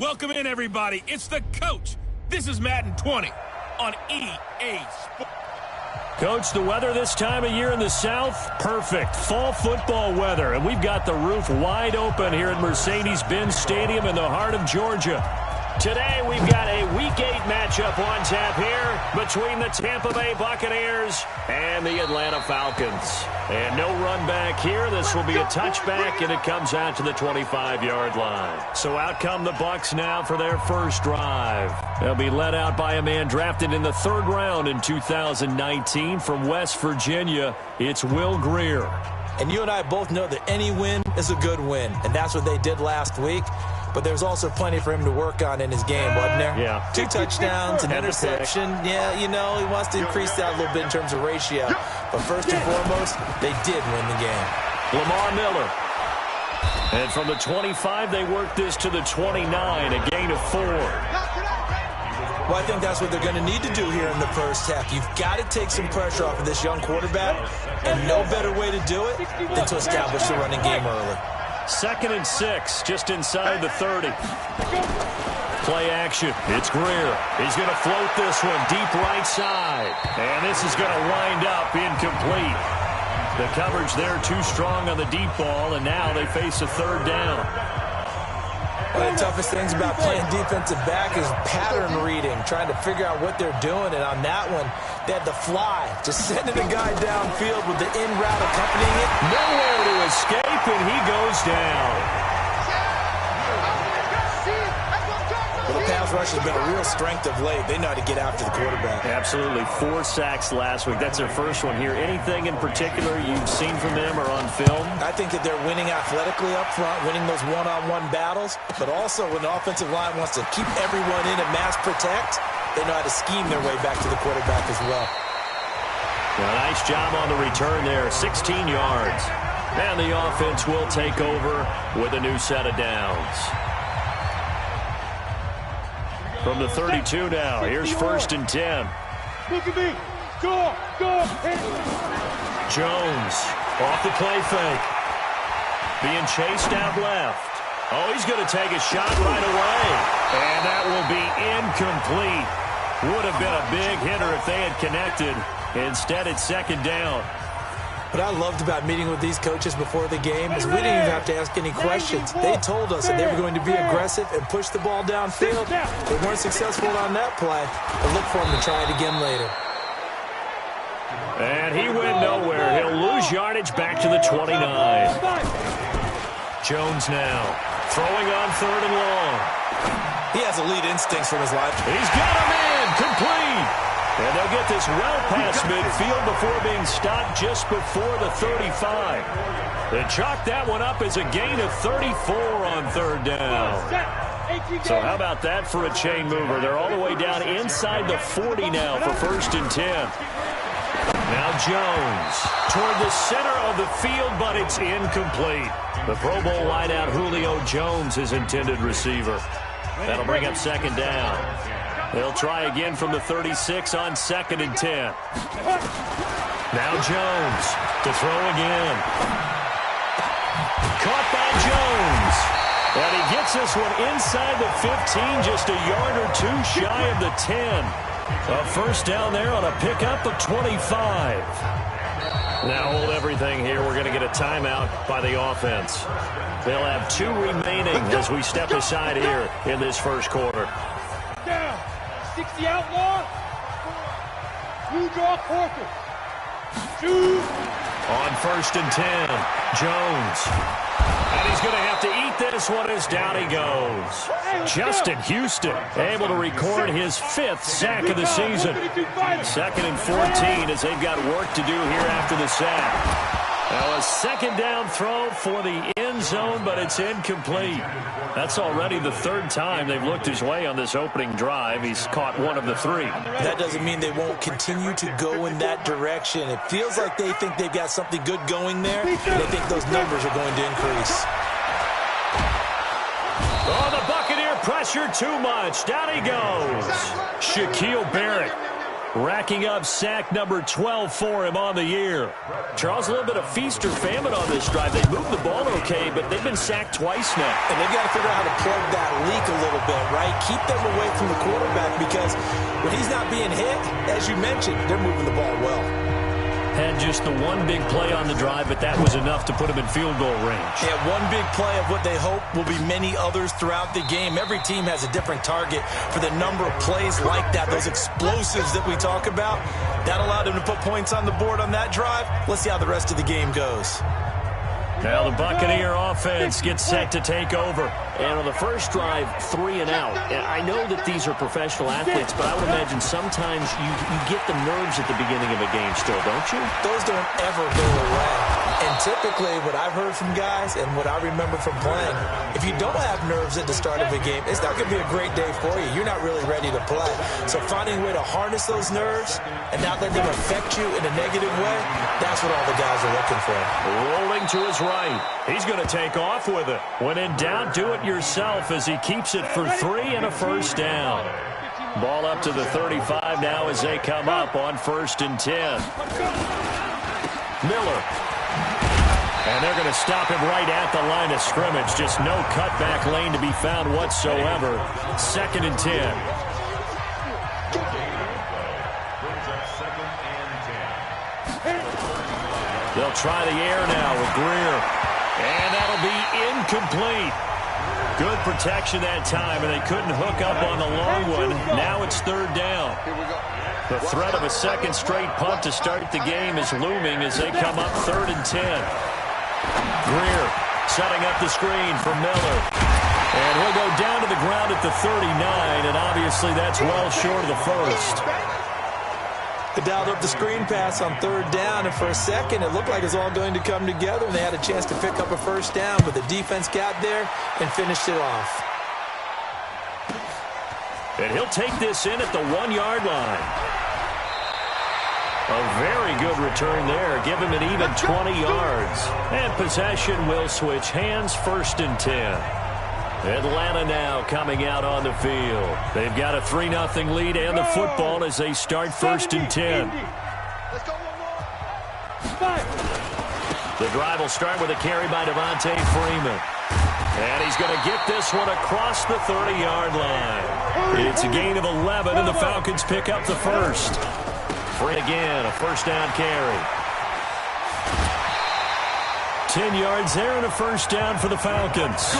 Welcome in, everybody. It's the coach. This is Madden 20 on EA Sports. Coach, the weather this time of year in the South, perfect. Fall football weather, and we've got the roof wide open here at Mercedes-Benz Stadium in the heart of Georgia. Today, we've got a Week 8 matchup on tap here between the Tampa Bay Buccaneers and the Atlanta Falcons. And no run back here. This will be a touchback, and it comes out to the 25-yard line. So out come the Bucs now for their first drive. They'll be led out by a man drafted in the third round in 2019 from West Virginia. It's Will Grier. And you and I both know that any win is a good win, and that's what they did last week. But there's also plenty for him to work on in his game, wasn't there? Yeah. 2 touchdowns, an interception. Yeah, you know, he wants to increase that a little bit in terms of ratio. But first and foremost, they did win the game. Lamar Miller. And from the 25, they work this to the 29, a gain of 4. Well, I think that's what they're going to need to do here in the first half. You've got to take some pressure off of this young quarterback, and no better way to do it than to establish the running game early. 2nd and 6, just inside the 30. Play action. It's Grier. He's going to float this one deep right side. And this is going to wind up incomplete. The coverage there too strong on the deep ball, and now they face a third down. One of the toughest things about playing defensive back is pattern reading, trying to figure out what they're doing. And on that one, they had the fly, just sending a guy downfield with the in route accompanying it. Nowhere to escape, and he goes down. Well, the pass rush has been a real strength of late. They know how to get after the quarterback. Absolutely. 4 sacks last week. That's their first one here. Anything in particular you've seen from them or on film? I think that they're winning athletically up front, winning those one-on-one battles, but also when the offensive line wants to keep everyone in and mass protect, they know how to scheme their way back to the quarterback as well. Well, nice job on the return there. 16 yards. And the offense will take over with a new set of downs. From the 32 now, here's 1st and 10. Look at me. Go. Jones off the play fake. Being chased out left. Oh, he's going to take a shot right away. And that will be incomplete. Would have been a big hitter if they had connected. Instead, it's 2nd down. What I loved about meeting with these coaches before the game is we didn't even have to ask any questions. They told us that they were going to be aggressive and push the ball downfield. They weren't successful on that play, but look for them to try it again later. And he went nowhere. He'll lose yardage back to the 29. Jones now throwing on 3rd and long. He has elite instincts from his life. He's got him in. Complete. And they'll get this well past midfield before being stopped just before the 35. They chalk that one up as a gain of 34 on 3rd down. So how about that for a chain mover? They're all the way down inside the 40 now for 1st and 10. Now Jones toward the center of the field, but it's incomplete. The Pro Bowl wideout Julio Jones, his intended receiver. That'll bring up 2nd down. They'll try again from the 36 on 2nd and 10. Now Jones to throw again. Caught by Jones. And he gets this one inside the 15, just a yard or 2 shy of the 10. A 1st down there on a pickup of 25. Now hold everything here. We're going to get a timeout by the offense. They'll have 2 remaining as we step aside here in this first quarter. 60 outlaw. 2 draw quarter. 2. On 1st and 10, Jones. And he's going to have to eat this one as down he goes. Justin Houston able to record his 5th sack of the season. 2nd and 14 as they've got work to do here after the sack. Now a 2nd down throw for the end zone, but it's incomplete. That's already the 3rd time they've looked his way on this opening drive. He's caught 1 of the 3. That doesn't mean they won't continue to go in that direction. It feels like they think they've got something good going there, and they think those numbers are going to increase. Oh, the Buccaneer pressure too much. Down he goes. Shaquille Barrett racking up sack number 12 for him on the year. Charles, a little bit of feast or famine on this drive. They moved the ball okay, but they've been sacked twice now. And they've got to figure out how to plug that leak a little bit, right? Keep them away from the quarterback because when he's not being hit, as you mentioned, they're moving the ball well. Had just the one big play on the drive, but that was enough to put him in field goal range. Yeah, one big play of what they hope will be many others throughout the game. Every team has a different target for the number of plays like that, those explosives that we talk about. That allowed them to put points on the board on that drive. Let's see how the rest of the game goes. Now the Buccaneer offense gets set to take over. And on the first drive, 3 and out. And I know that these are professional athletes, but I would imagine sometimes you get the nerves at the beginning of a game still, don't you? Those don't ever go away. And typically what I've heard from guys and what I remember from playing, if you don't have nerves at the start of a game, it's not going to be a great day for you. You're not really ready to play. So finding a way to harness those nerves and not let them affect you in a negative way, that's what all the guys are looking for. Rolling to his right. He's going to take off with it. When in doubt, do it yourself as he keeps it for 3 and a first down. Ball up to the 35 now as they come up on 1st and 10. Miller. And they're going to stop him right at the line of scrimmage. Just no cutback lane to be found whatsoever. 2nd and 10. They'll try the air now with Greer. And that'll be incomplete. Good protection that time, and they couldn't hook up on the long one. Now it's 3rd down. The threat of a second straight punt to start the game is looming as they come up 3rd and 10. Greer setting up the screen for Miller. And he'll go down to the ground at the 39, and obviously that's well short of the first. They dialed up the screen pass on 3rd down, and for a second it looked like it was all going to come together, and they had a chance to pick up a first down, but the defense got there and finished it off. And he'll take this in at the 1-yard line. A very good return there. Give him an even 20 yards. And possession will switch hands, 1st and 10. Atlanta now coming out on the field. They've got a 3-0 lead and the football as they start 1st and 10. The drive will start with a carry by Devontae Freeman. And he's going to get this one across the 30-yard line. It's a gain of 11, and the Falcons pick up the first. Free again, a first down carry. 10 yards there and a first down for the Falcons.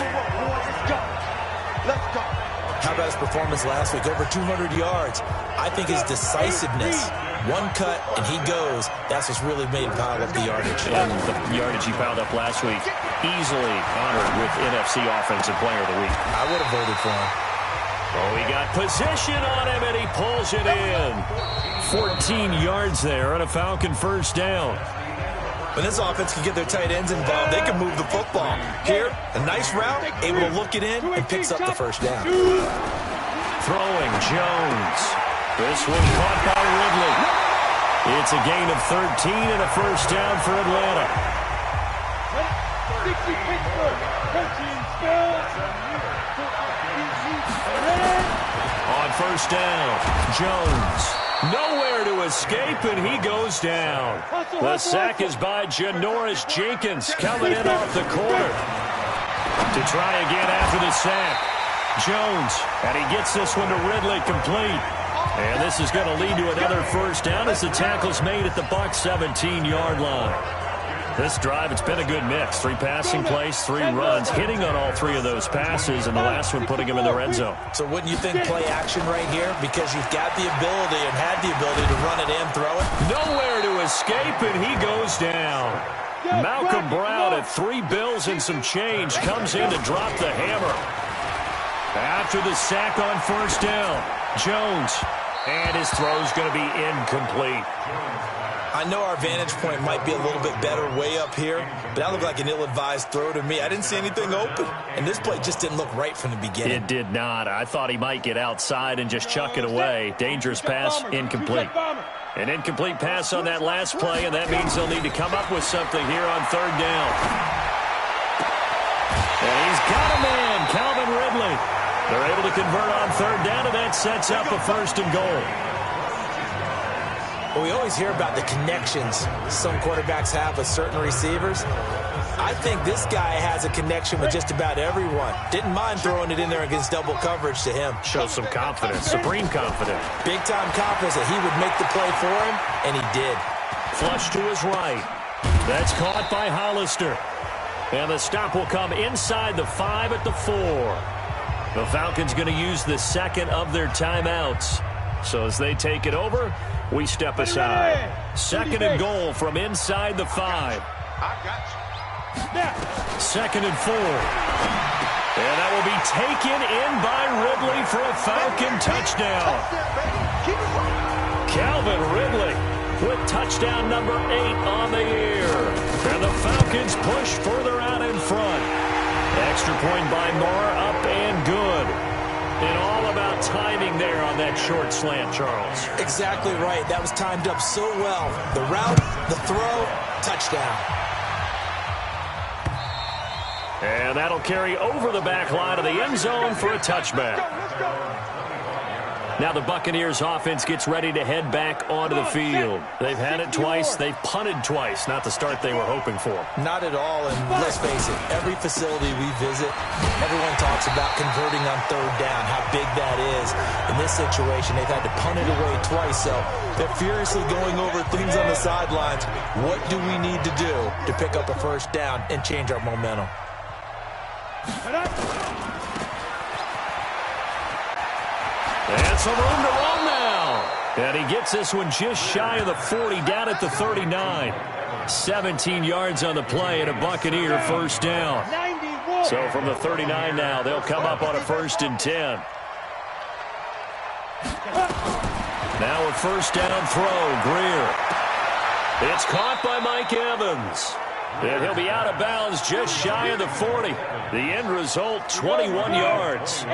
How about his performance last week? Over 200 yards. I think his decisiveness, one cut and he goes, that's what's really made him pile up the yardage. And the yardage he piled up last week, easily honored with NFC Offensive Player of the Week. I would have voted for him. Oh, he got position on him, and he pulls it in. 14 yards there and a Falcon first down. When this offense can get their tight ends involved, they can move the football. Here, a nice route, able to look it in, and picks up the first down. Throwing, Jones. This one caught by Ridley. It's a gain of 13 and a first down for Atlanta. On first down, Jones. Nowhere to escape, and he goes down. The sack is by Janoris Jenkins, coming in off the corner. To try again after the sack. Jones, and he gets this one to Ridley complete. And this is going to lead to another first down as the tackle's made at the Bucs 17-yard line. This drive, it's been a good mix. 3 passing plays, 3 runs, hitting on all 3 of those passes, and the last one putting him in the red zone. So wouldn't you think play action right here? Because you've got the ability and had the ability to run it and throw it. Nowhere to escape, and he goes down. Malcolm Brown at 3 bills and some change comes in to drop the hammer. After the sack on first down, Jones, and his throw's going to be incomplete. I know our vantage point might be a little bit better way up here, but that looked like an ill-advised throw to me. I didn't see anything open, and this play just didn't look right from the beginning. It did not. I thought he might get outside and just chuck it away. Dangerous pass, incomplete. An incomplete pass on that last play, and that means they'll need to come up with something here on third down. And he's got a man, Calvin Ridley. They're able to convert on third down, and that sets up a 1st and goal. Well, we always hear about the connections some quarterbacks have with certain receivers. I think this guy has a connection with just about everyone. Didn't mind throwing it in there against double coverage to him. Shows some confidence, supreme confidence. Big-time confidence that he would make the play for him, and he did. Flush to his right. That's caught by Hollister. And the stop will come inside the 5 at the 4. The Falcons going to use the second of their timeouts. So as they take it over, we step aside. Second and goal from inside the 5. Second and 4. And that will be taken in by Ridley for a Falcon touchdown. Calvin Ridley with touchdown number 8 on the year. And the Falcons push further out in front. Extra point by Moore, up and good. And all about timing there on that short slant, Charles. Exactly right. That was timed up so well. The route, the throw, touchdown. And that'll carry over the back line of the end zone for a touchback. Now the Buccaneers offense gets ready to head back onto the field. They've had it twice. They've punted twice. Not the start they were hoping for. Not at all. And let's face it, every facility we visit, everyone talks about converting on third down, how big that is. In this situation, they've had to punt it away twice. So they're furiously going over things on the sidelines. What do we need to do to pick up a first down and change our momentum? And some room to run now. And he gets this one just shy of the 40, down at the 39. 17 yards on the play and a Buccaneer first down. So from the 39 now, they'll come up on a 1st and 10. Now a first down throw, Greer. It's caught by Mike Evans. And he'll be out of bounds just shy of the 40. The end result, 21 yards.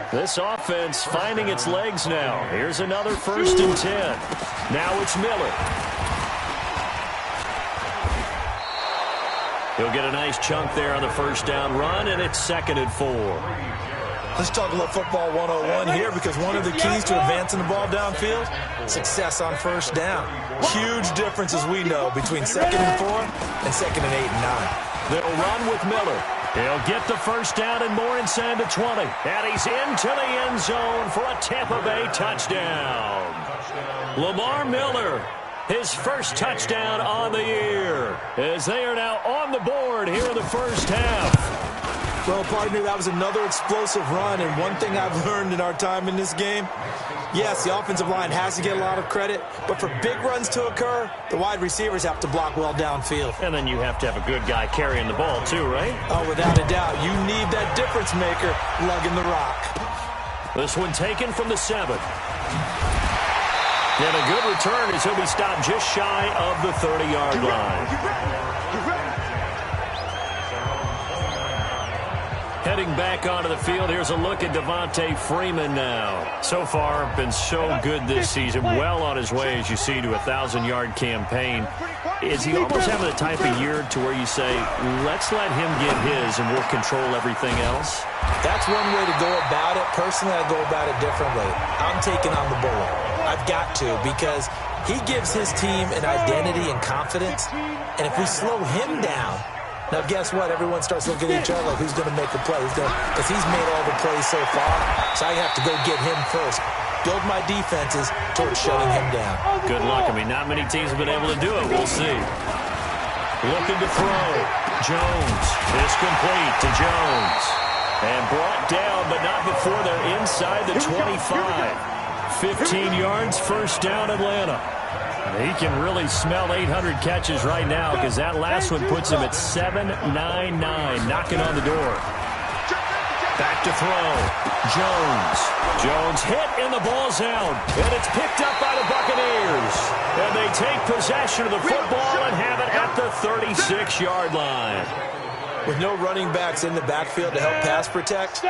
This offense finding its legs now. Here's another 1st and 10. Now it's Miller. He'll get a nice chunk there on the first down run, and it's 2nd and 4. Let's talk about football 101 here, because one of the keys to advancing the ball downfield, success on first down. Huge difference, as we know, between 2nd and 4 and 2nd and 8 and 9. They'll run with Miller. He'll get the first down and more inside the 20. And he's into the end zone for a Tampa Bay touchdown. Lamar Miller, his first touchdown on the year, as they are now on the board here in the first half. Well, partner, that was another explosive run, and one thing I've learned in our time in this game, yes, the offensive line has to get a lot of credit, but for big runs to occur, the wide receivers have to block well downfield. And then you have to have a good guy carrying the ball too, right? Oh, without a doubt. You need that difference maker lugging the rock. This one taken from the 7. And a good return as he'll be stopped just shy of the 30-yard line. Heading back onto the field, here's a look at Devontae Freeman now. So far, been so good this season. Well on his way, as you see, to a 1,000-yard campaign. Is he almost having the type of year to where you say, let's let him get his and we'll control everything else? That's one way to go about it. Personally, I go about it differently. I'm taking on the bullet. I've got to, because he gives his team an identity and confidence. And if we slow him down, now, guess what? Everyone starts looking at each other like, who's going to make the play? Because he's made all the plays so far, so I have to go get him first. Build my defenses towards shutting him down. Good luck. I mean, not many teams have been able to do it. We'll see. Looking to throw. Jones is complete to Jones. And brought down, but not before they're inside the 25. 15 yards, first down, Atlanta. He can really smell 800 catches right now, because that last one puts him at 799, knocking on the door. Back to throw. Jones hit, and the ball's out. And it's picked up by the Buccaneers. And they take possession of the football and have it at the 36-yard line. With no running backs in the backfield to help pass protect,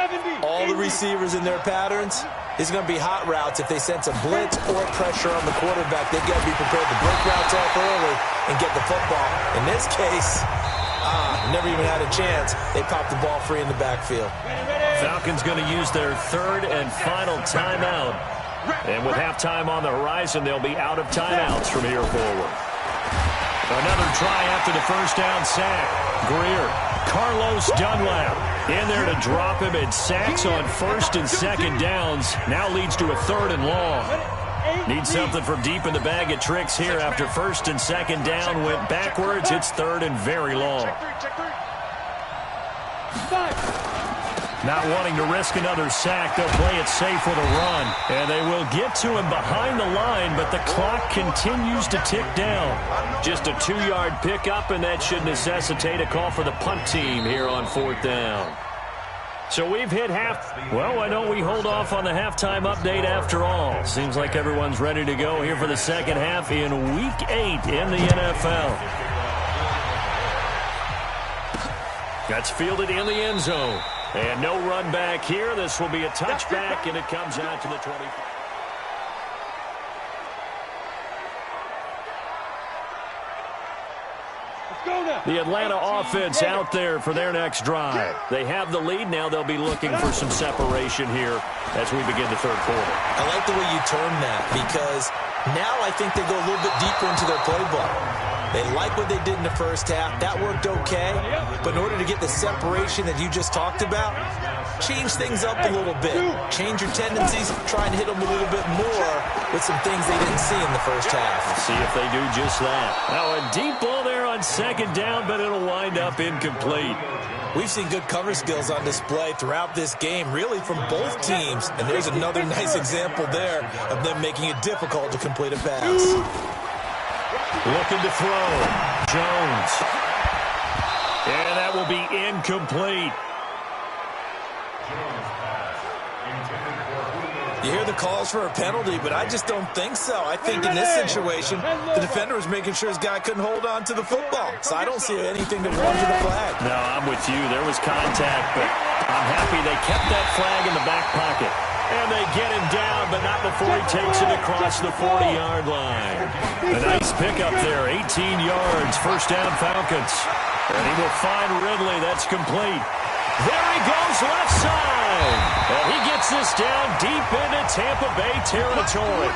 all the receivers in their patterns, it's going to be hot routes. If they sense a blitz or pressure on the quarterback, they've got to be prepared to break routes off early and get the football. In this case, never even had a chance. They popped the ball free in the backfield. Falcons going to use their 3rd and final timeout And with halftime on the horizon, they'll be out of timeouts from here forward. Another try after the first down sack. Greer, Carlos Dunlap in there to drop him, and sacks on first and second downs. Now leads to a third and long. Need something from deep in the bag of tricks here after first and second down went backwards. It's third and very long. Not wanting to risk another sack, they'll play it safe with a run. And they will get to him behind the line, but the clock continues to tick down. Just a 2-yard pickup, and that should necessitate a call for the punt team here on fourth down. So we've hit half. Well, why don't we hold off on the halftime update after all? Seems like everyone's ready to go here for the second half in Week 8 in the NFL. That's fielded in the end zone. And no run back here. This will be a touchback, and it comes out to the 20. The Atlanta offense out there for their next drive. They have the lead. Now they'll be looking for some separation here as we begin the third quarter. I like the way you term that, because now I think they go a little bit deeper into their playbook. They like what they did in the first half. That worked okay. But in order to get the separation that you just talked about, change things up a little bit. Change your tendencies. Try and hit them a little bit more with some things they didn't see in the first half. We'll see if they do just that. Now a deep ball there on second down, but it'll wind up incomplete. We've seen good cover skills on display throughout this game, really from both teams. And there's another nice example there of them making it difficult to complete a pass. Looking to throw. Jones. And that will be incomplete. You hear the calls for a penalty, but I just don't think so. I think in this situation, the defender was making sure his guy couldn't hold on to the football. So I don't see anything to warrant the flag. No, I'm with you. There was contact, but I'm happy they kept that flag in the back pocket. And they get him down, but not before he takes it across the 40-yard line. A nice pickup there, 18 yards, first down Falcons. And he will find Ridley. That's complete. There he goes, left side. And he gets this down deep into Tampa Bay territory.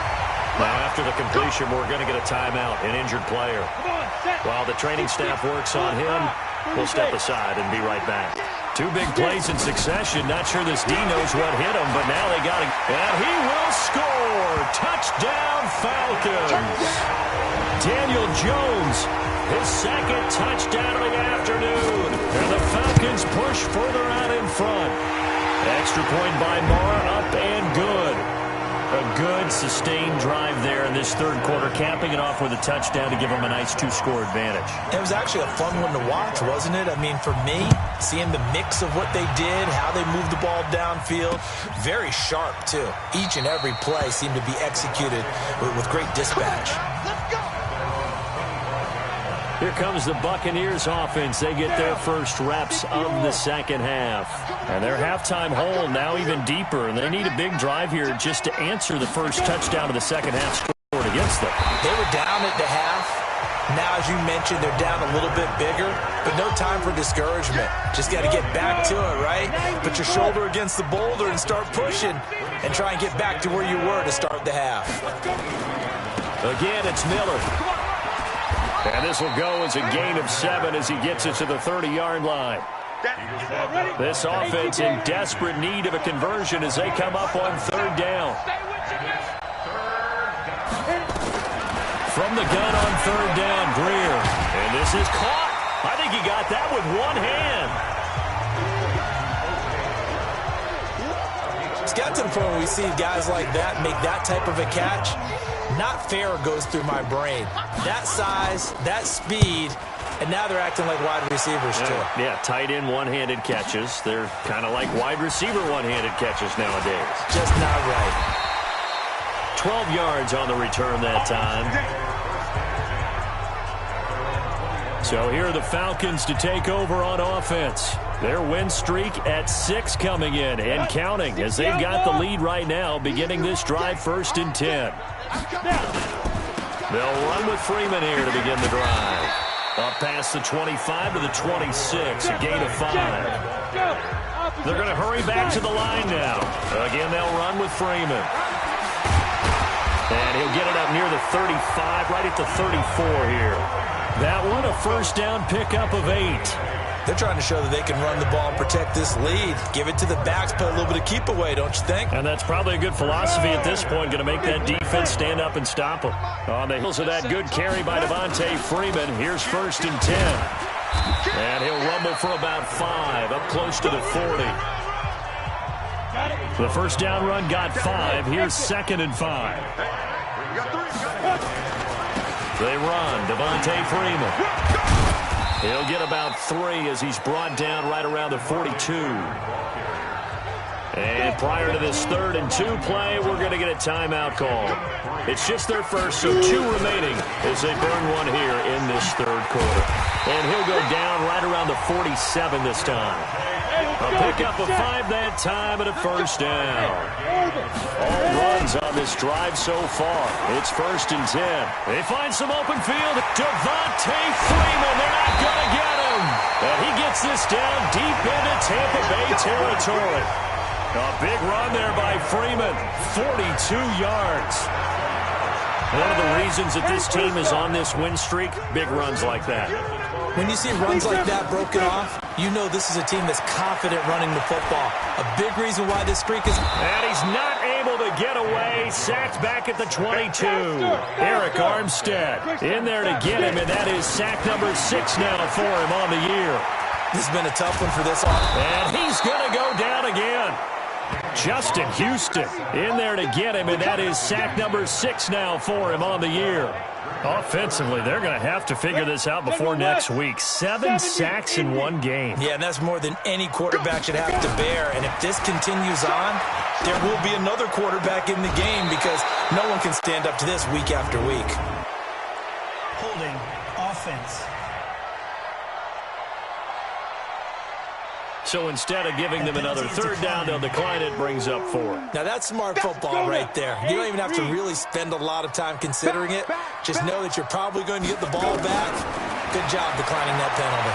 Now, after the completion, we're going to get a timeout, an injured player. While the training staff works on him, we'll step aside and be right back. Two big plays in succession. Not sure this D knows what hit him, but now they got it. And he will score. Touchdown, Falcons. Daniel Jones, his second touchdown of the afternoon. And the Falcons push further out in front. Extra point by Marr, up and good. A good, sustained drive there in this third quarter, capping it off with a touchdown to give them a nice 2-score advantage. It was actually a fun one to watch, wasn't it? I mean, for me, seeing the mix of what they did, how they moved the ball downfield, very sharp, too. Each and every play seemed to be executed with great dispatch. Here comes the Buccaneers offense. They get their first reps of the second half. And their halftime hole now even deeper. And they need a big drive here just to answer the first touchdown of the second half scored against them. They were down at the half. Now, as you mentioned, they're down a little bit bigger. But no time for discouragement. Just got to get back to it, right? Put your shoulder against the boulder and start pushing. And try and get back to where you were to start the half. Again, it's Miller. And this will go as a gain of 7 as he gets it to the 30-yard line. This offense in desperate need of a conversion as they come up on third down. From the gun on third down, Greer. And this is caught. I think he got that with one hand. It's got to the point where we see guys like that make that type of a catch. Not fair goes through my brain. That size, that speed, and now they're acting like wide receivers too. Yeah, tight end one-handed catches. They're kind of like wide receiver one-handed catches nowadays. Just not right. 12 yards on the return that time. So here are the Falcons to take over on offense. Their win streak at 6 coming in and counting as they've got the lead right now, beginning this drive 1st and 10. They'll run with Freeman here to begin the drive. Up past the 25 to the 26, a gain of 5. They're going to hurry back to the line now. Again, they'll run with Freeman. And he'll get it up near the 35, right at the 34 here. That one, a first down pickup of 8. They're trying to show that they can run the ball and protect this lead. Give it to the backs, play a little bit of keep away, don't you think? And that's probably a good philosophy at this point, going to make that defense stand up and stop them. On the heels of that good carry by Devontae Freeman, here's 1st and 10. And he'll rumble for about 5, up close to the 40. The first down run got 5. Here's 2nd and 5. They run. Devontae Freeman. He'll get about 3 as he's brought down right around the 42. And prior to this 3rd and 2 play, we're going to get a timeout call. It's just their first, so 2 remaining as they burn one here in this 3rd quarter. And he'll go down right around the 47 this time. A pickup of 5 that time and a first down. All runs on this drive so far. It's 1st and 10. They find some open field. Devontae Freeman, they're not going to get him. And he gets this down deep into Tampa Bay territory. A big run there by Freeman, 42 yards. One of the reasons that this team is on this win streak, big runs like that. When you see runs like that broken off, you know this is a team that's confident running the football. A big reason why this streak is... And he's not able to get away. Sacked back at the 22. Eric Armstead in there to get him, and that is sack number 6 now for him on the year. This has been a tough one for this offense. And he's going to go down again. Justin Houston in there to get him, and that is sack number 6 now for him on the year. Offensively, they're going to have to figure this out before next week. 7 sacks in one game. Yeah, and that's more than any quarterback should have to bear. And if this continues on, there will be another quarterback in the game because no one can stand up to this week after week. Holding offense. So instead of giving them another 3rd down, they'll decline it, brings up 4. Now that's smart football right there. You don't even have to really spend a lot of time considering it. Just know that you're probably going to get the ball back. Good job declining that penalty.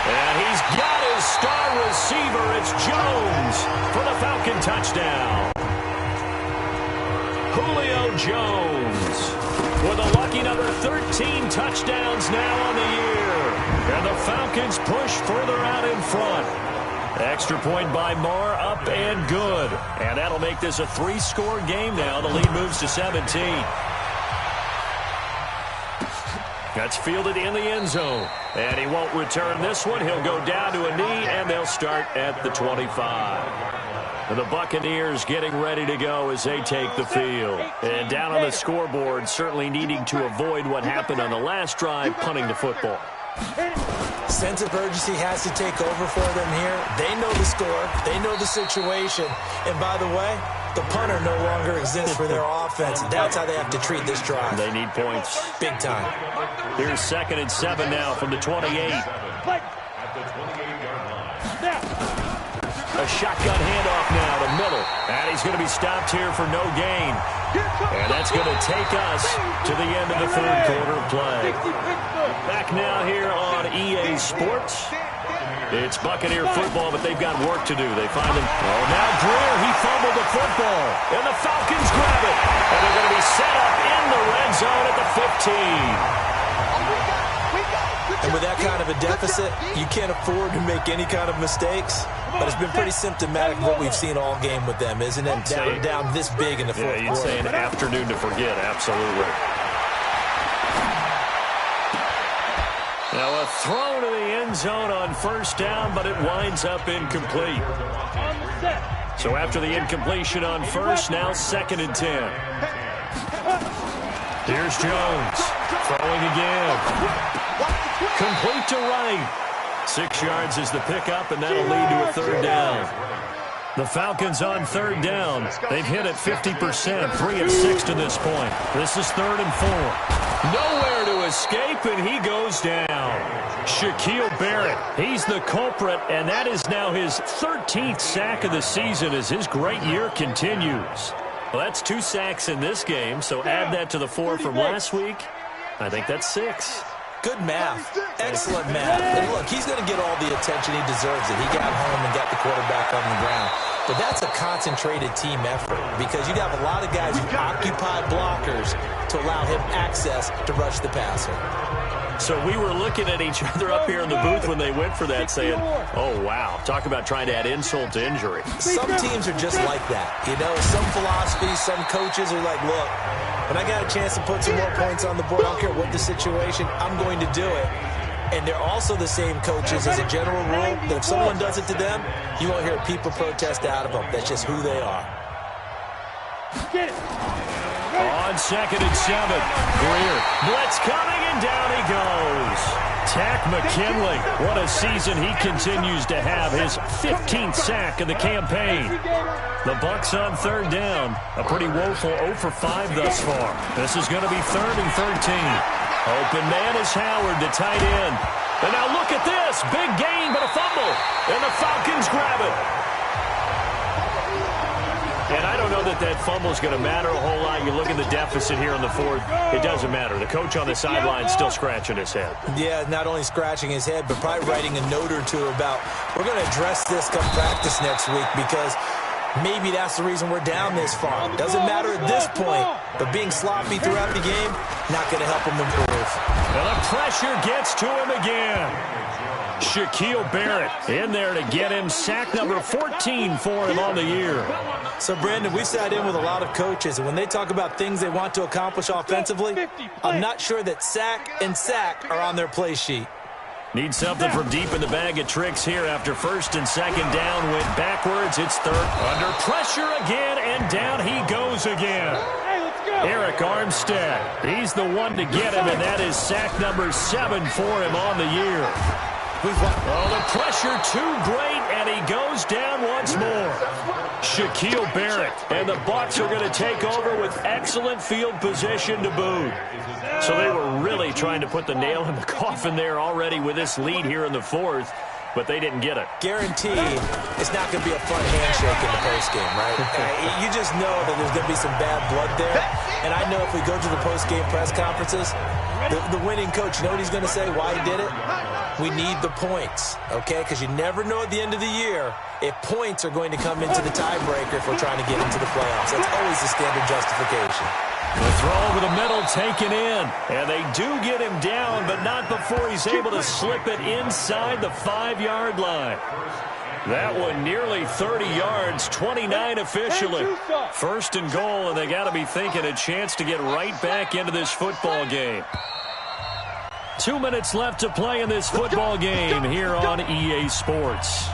And he's got his star receiver. It's Jones for the Falcon touchdown. Julio Jones with a lucky number 13 touchdowns now on the year. And the Falcons push further out in front. Extra point by Marr, up and good. And that'll make this a 3-score game now. The lead moves to 17. That's fielded in the end zone. And he won't return this one. He'll go down to a knee, and they'll start at the 25. And the Buccaneers getting ready to go as they take the field. And down on the scoreboard, certainly needing to avoid what happened on the last drive, punting the football. Sense of urgency has to take over for them here. They know the score. They know the situation. And by the way, the punter no longer exists for their offense. That's how they have to treat this drive. They need points. Big time. Here's 2nd and 7 now from the 28. A shotgun handoff now to middle. And he's going to be stopped here for no gain. And that's going to take us to the end of the 3rd quarter of play. Back now here on EA Sports. It's Buccaneer football, but they've got work to do. They find him. Oh, now Greer, he fumbled the football. And the Falcons grab it. And they're going to be set up in the red zone at the 15. And with that kind of a deficit, you can't afford to make any kind of mistakes. But it's been pretty symptomatic of what we've seen all game with them, isn't it? Down this big in the 4th quarter. Yeah, you'd say an afternoon to forget, absolutely. Now a throw to the end zone on 1st down, but it winds up incomplete. So after the incompletion on 1st, now 2nd and 10. Here's Jones, throwing again. Complete to right. 6 yards is the pickup, and that'll lead to a 3rd down. The Falcons on 3rd down. They've hit it 50%, 3 of 6 to this point. This is 3rd and 4. Nowhere to escape, and he goes down. Shaquille Barrett, he's the culprit, and that is now his 13th sack of the season as his great year continues. Well, that's 2 sacks in this game, so add that to the 4 from last week. I think that's 6. Good math. Excellent math. And look, he's going to get all the attention. He deserves it. He got home and got the quarterback on the ground. But that's a concentrated team effort because you have a lot of guys who occupy blockers to allow him access to rush the passer. So we were looking at each other up here in the booth when they went for that saying, oh, wow, talk about trying to add insult to injury. Some teams are just like that. You know, some philosophies, some coaches are like, look, when I got a chance to put some more points on the board, I don't care what the situation, I'm going to do it. And they're also the same coaches as a general rule that if someone does it to them, you won't hear people protest out of them. That's just who they are. Get it. On 2nd and 7, Greer. Blitz coming, and down he goes. Tack McKinley. What a season he continues to have. His 15th sack of the campaign. The Bucs on 3rd down. A pretty woeful 0 for 5 thus far. This is going to be 3rd and 13. Open man is Howard, the tight end. And now look at this. Big gain, but a fumble. And the Falcons grab it. And I don't know that that fumble is going to matter a whole lot. You look at the deficit here in the 4th. It doesn't matter. The coach on the sideline still scratching his head. Yeah, not only scratching his head, but probably writing a note or two about, we're going to address this come practice next week because maybe that's the reason we're down this far. Doesn't matter at this point, but being sloppy throughout the game, not going to help him improve. And the pressure gets to him again. Shaquille Barrett in there to get him sack number 14 for him on the year. So, Brandon, we sat in with a lot of coaches, and when they talk about things they want to accomplish offensively, I'm not sure that sack and sack are on their play sheet. Need something from deep in the bag of tricks here after 1st and 2nd down. Went backwards. It's 3rd. Under pressure again, and down he goes again. Eric Armstead. He's the one to get him, and that is sack number 7 for him on the year. Oh, the pressure too great, and he goes down once more. Shaquille Barrett, and the Bucs are going to take over with excellent field position to boot. So they were really trying to put the nail in the coffin there already with this lead here in the 4th, but they didn't get it. Guaranteed it's not going to be a fun handshake in the postgame, right? You just know that there's going to be some bad blood there. And I know if we go to the postgame press conferences, the winning coach, you know what he's going to say, why he did it? We need the points, okay? Because you never know at the end of the year if points are going to come into the tiebreaker if we're trying to get into the playoffs. That's always the standard justification. The throw over the middle taken in. And they do get him down, but not before he's able to slip it inside the 5-yard line. That one nearly 30 yards, 29 officially. 1st and goal, and they got to be thinking a chance to get right back into this football game. 2 minutes left to play in this football game here on EA Sports.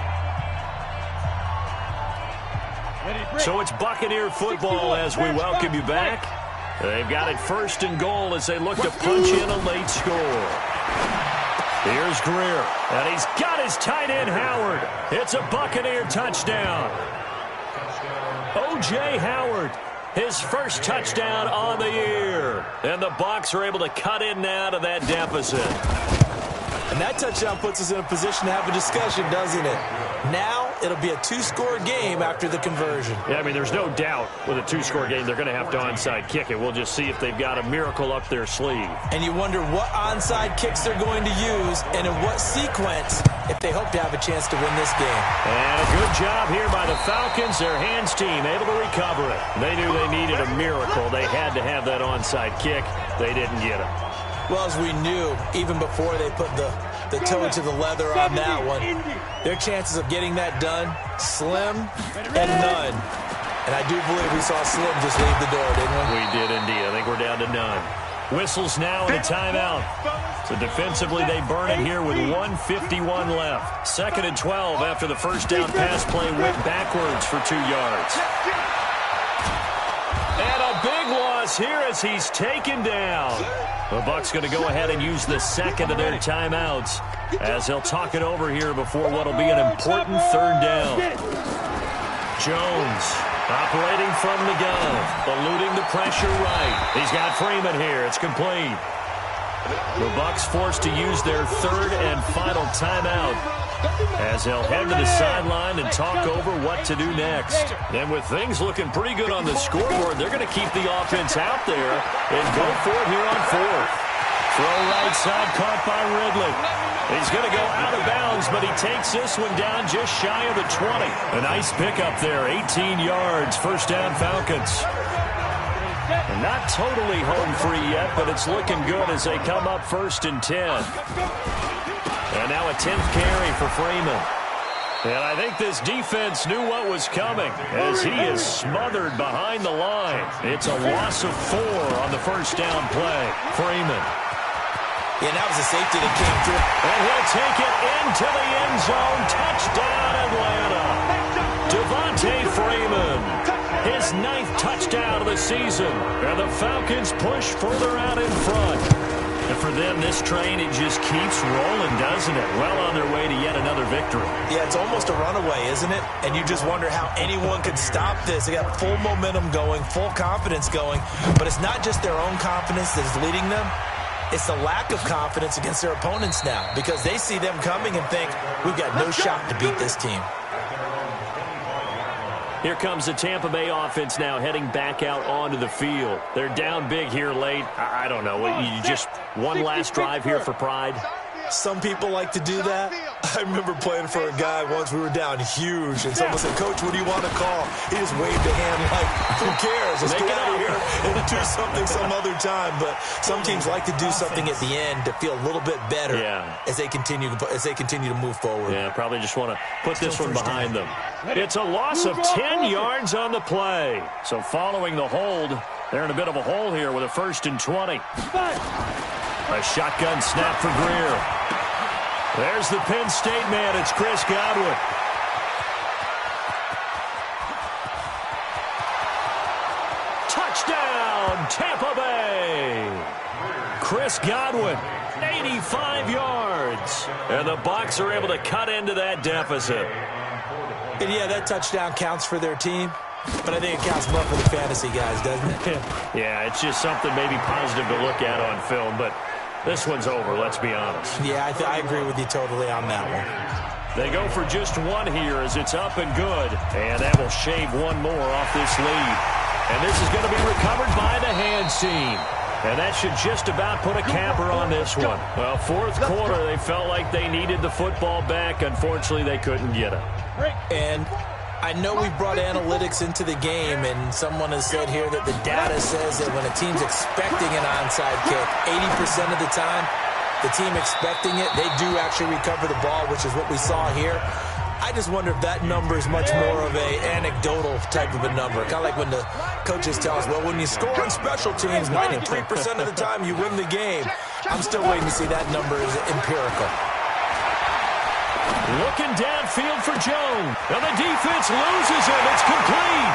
So it's Buccaneer football as we welcome you back. They've got it 1st and goal as they look to punch in a late score. Here's Greer, and he's got his tight end Howard. It's a Buccaneer touchdown. O.J. Howard, his first touchdown on the year. And the Bucs are able to cut in now to that deficit. And that touchdown puts us in a position to have a discussion, doesn't it? Now it'll be a 2-score game after the conversion. Yeah, I mean, there's no doubt with a 2-score game they're going to have to onside kick it. We'll just see if they've got a miracle up their sleeve. And you wonder what onside kicks they're going to use and in what sequence if they hope to have a chance to win this game. And a good job here by the Falcons. Their hands team able to recover it. They knew they needed a miracle. They had to have that onside kick. They didn't get it. Well, as we knew, even before they put the toe to the leather on that one, their chances of getting that done, slim and none. And I do believe we saw Slim just leave the door, didn't we? We did indeed. I think we're down to none. Whistles now and a timeout. So defensively, they burn it here with 1:51 left. 2nd and 12 after the first down pass play went backwards for 2 yards. And a big loss here as he's taken down. The Bucs going to go ahead and use the 2nd of their timeouts as they'll talk it over here before what will be an important 3rd down. Jones operating from the gun, eluding the pressure right. He's got Freeman here. It's complete. The Bucs forced to use their 3rd and final timeout as they'll head to the sideline and talk over what to do next. And with things looking pretty good on the scoreboard, they're going to keep the offense out there and go for it here on 4th. Throw right side caught by Ridley. He's going to go out of bounds, but he takes this one down just shy of the 20. A nice pickup there, 18 yards, first down Falcons. And not totally home free yet, but it's looking good as they come up 1st and 10. And now a 10th carry for Freeman. And I think this defense knew what was coming as he is smothered behind the line. It's a loss of 4 on the first down play. Freeman. Yeah, that was a safety that came through. And he'll take it into the end zone. Touchdown, Atlanta. Devontae Freeman. His 9th touchdown of the season. And the Falcons push further out in front. And for them, this train, it just keeps rolling, doesn't it? Well on their way to yet another victory. Yeah, it's almost a runaway, isn't it? And you just wonder how anyone could stop this. They got full momentum going, full confidence going. But it's not just their own confidence that is leading them. It's the lack of confidence against their opponents now because they see them coming and think, we've got no shot to beat this team. Here comes the Tampa Bay offense now heading back out onto the field. They're down big here late. I don't know. You just one last drive here for pride. Some people like to do that. I remember playing for a guy once. We were down huge, and someone said, Coach, what do you want to call? He just waved a hand like, who cares? Let's get out of here and do something some other time. But some teams like to do something at the end to feel a little bit better as they continue to move forward. Yeah, probably just want to put this one behind them. It's a loss of 10 yards on the play. So following the hold, they're in a bit of a hole here with a 1st and 20. A shotgun snap for Greer. There's the Penn State man. It's Chris Godwin. Touchdown, Tampa Bay. Chris Godwin, 85 yards. And the Bucs are able to cut into that deficit. And yeah, that touchdown counts for their team. But I think it counts more for the fantasy guys, doesn't it? Yeah, it's just something maybe positive to look at on film, but this one's over, let's be honest. Yeah, I agree with you totally on that one. They go for just one here as it's up and good, and that will shave one more off this lead. And this is going to be recovered by the hands team. And that should just about put a capper on this one. Well, 4th quarter, they felt like they needed the football back. Unfortunately, they couldn't get it. And I know we brought analytics into the game, and someone has said here that the data says that when a team's expecting an onside kick, 80% of the time, the team expecting it, they do actually recover the ball, which is what we saw here. I just wonder if that number is much more of a anecdotal type of a number. Kind of like when the coaches tell us, well, when you score on special teams, 93% of the time you win the game. I'm still waiting to see that number is empirical. Looking downfield for Jones. Now the defense loses him. It's complete.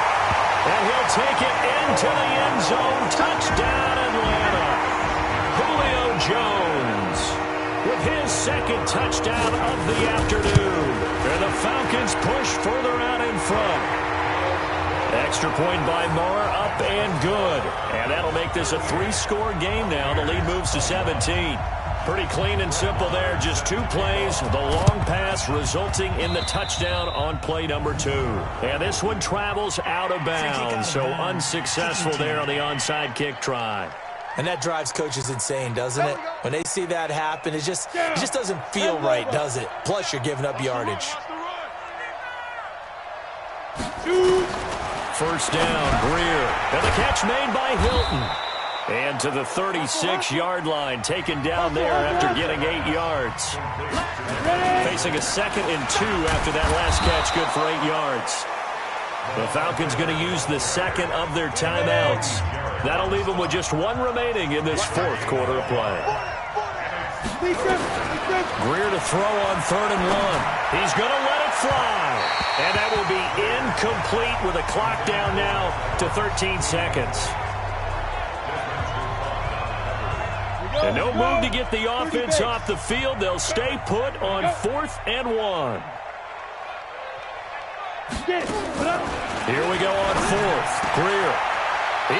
And he'll take it into the end zone. Touchdown, Atlanta. Julio Jones with his 2nd touchdown of the afternoon. And the Falcons push further out in front. Extra point by Moore, up and good. And that'll make this a 3-score game now. The lead moves to 17. Pretty clean and simple there. Just 2 plays. The long pass resulting in the touchdown on play number 2. And this one travels out of bounds. So unsuccessful there on the onside kick try. And that drives coaches insane, doesn't it? When they see that happen, it just doesn't feel right, does it? Plus, you're giving up yardage. First down, Greer. And the catch made by Hilton. And to the 36-yard line, taken down there after getting 8 yards. Facing a 2nd and 2 after that last catch, good for 8 yards. The Falcons going to use the 2nd of their timeouts. That'll leave them with just 1 remaining in this 4th quarter of play. Greer to throw on 3rd and 1. He's going to let it fly. And that will be incomplete with a clock down now to 13 seconds. And no move to get the offense off the field. They'll stay put on 4th and 1. Here we go on 4th. Greer.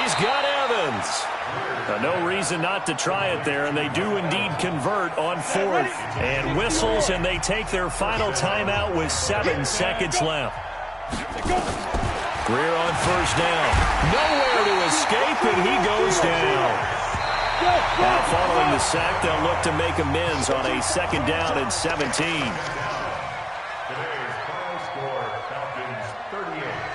He's got Evans. No reason not to try it there, and they do indeed convert on 4th. And whistles, and they take their final timeout with 7 seconds left. Greer on 1st down. Nowhere to escape, and he goes down. Now following the sack, they'll look to make amends on a 2nd down and 17. Today's final score, Falcons 38.